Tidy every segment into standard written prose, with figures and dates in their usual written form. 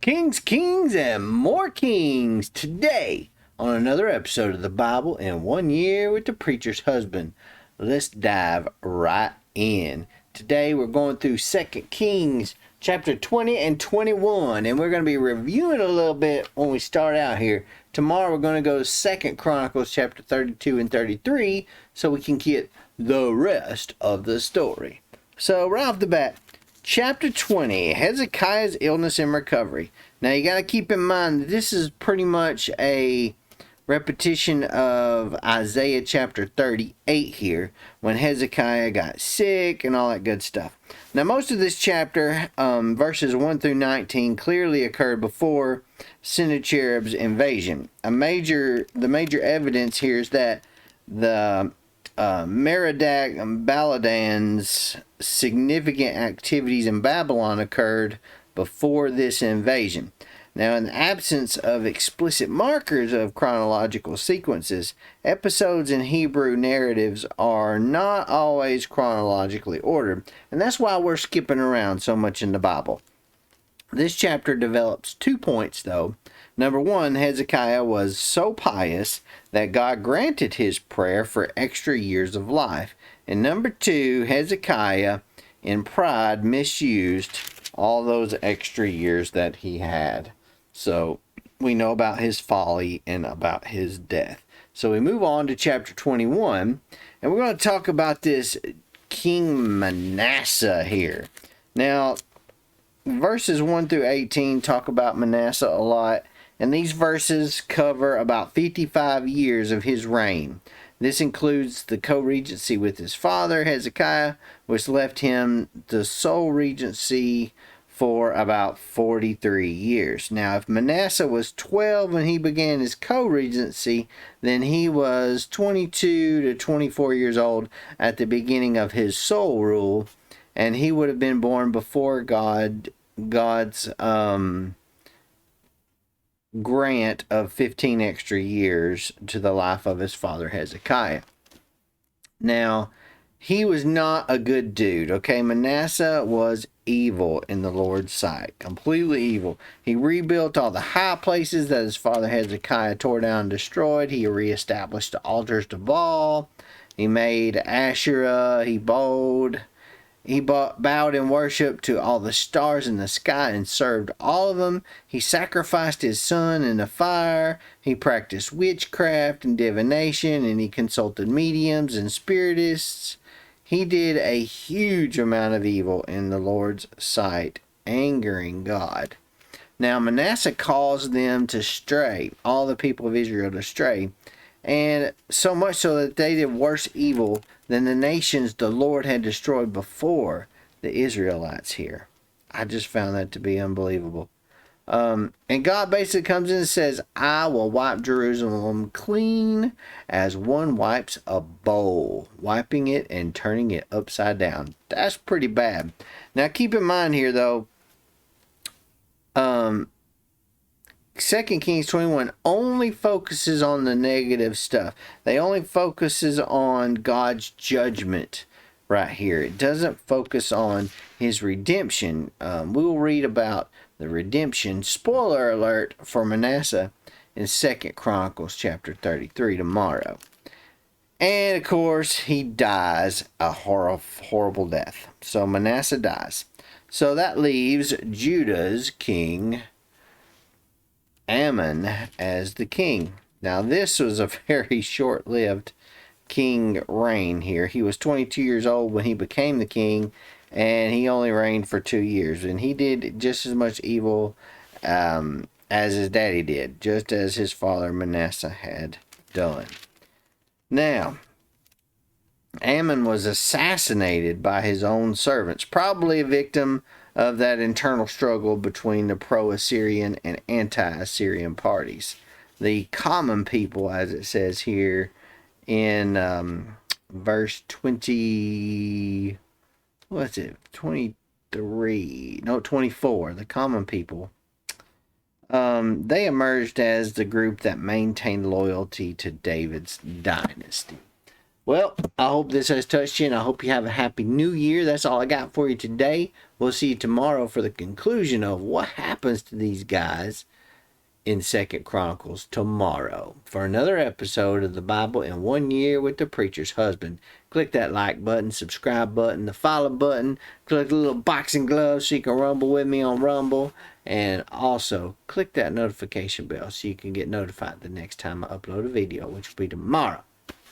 Kings, and more kings today on another episode of the Bible in 1 Year with the Preacher's Husband. Let's dive right in. Today we're going through 2 Kings chapter 20 and 21, and we're going to be reviewing a little bit when we start out here. Tomorrow we're going to go to 2 Chronicles chapter 32 and 33 so we can get the rest of the story. So right off the bat, Chapter 20, Hezekiah's illness and recovery. Now you got to keep in mind that this is pretty much a repetition of Isaiah chapter 38 here, when Hezekiah got sick and all that good stuff. Now most of this chapter, verses 1 through 19, clearly occurred before Sennacherib's invasion. The major evidence here is that the Merodach Baladan's significant activities in Babylon occurred before this invasion. Now, in the absence of explicit markers of chronological sequences, episodes in Hebrew narratives are not always chronologically ordered, and that's why we're skipping around so much in the Bible. This chapter develops 2 points, though. Number 1, Hezekiah was so pious that God granted his prayer for extra years of life. And number 2, Hezekiah, in pride, misused all those extra years that he had. So we know about his folly and about his death. So we move on to chapter 21, and we're going to talk about this King Manasseh here. Now, verses 1 through 18 talk about Manasseh a lot, and these verses cover about 55 years of his reign. This includes the co-regency with his father, Hezekiah, which left him the sole regency for about 43 years. Now, if Manasseh was 12 when he began his co-regency, then he was 22 to 24 years old at the beginning of his sole rule, and he would have been born before God's grant of 15 extra years to the life of his father Hezekiah. Now, he was not a good dude, okay? Manasseh was evil in the Lord's sight, completely evil. He rebuilt all the high places that his father Hezekiah tore down and destroyed. He reestablished the altars to Baal. He made Asherah. He bowed in worship to all the stars in the sky and served all of them. He sacrificed his son in the fire. He practiced witchcraft and divination, and he consulted mediums and spiritists. He did a huge amount of evil in the Lord's sight, angering God. Now Manasseh caused them to stray, all the people of Israel to stray, and so much so that they did worse evil than the nations the Lord had destroyed before the Israelites here. I just found that to be unbelievable. And God basically comes in and says, I will wipe Jerusalem clean as one wipes a bowl, wiping it and turning it upside down. That's pretty bad. Now keep in mind here though, 2 Kings 21 only focuses on the negative stuff. They only focuses on God's judgment right here. It doesn't focus on his redemption. We will read about the redemption, spoiler alert, for Manasseh in 2 Chronicles chapter 33 tomorrow. And of course, he dies a horrible death. So Manasseh dies. So that leaves Judah's king Amon as the king. Now this was a very short-lived king reign here. He was 22 years old when he became the king, and he only reigned for 2 years. And he did just as much evil as his daddy did, just as his father Manasseh had done. Now, Amon was assassinated by his own servants, probably a victim of that internal struggle between the pro-Assyrian and anti-Assyrian parties. The common people, as it says here in verse 20, what's it, 23, no, 24, the common people, they emerged as the group that maintained loyalty to David's dynasty. Well, I hope this has touched you, and I hope you have a happy new year. That's all I got for you today. We'll see you tomorrow for the conclusion of what happens to these guys in Second Chronicles tomorrow for another episode of the Bible in 1 year with the preacher's husband. Click that like button, subscribe button, the follow button, click the little boxing glove so you can rumble with me on Rumble, and also click that notification bell so you can get notified the next time I upload a video, which will be tomorrow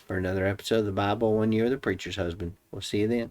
for another episode of the Bible 1 year with the preacher's husband. We'll see you then.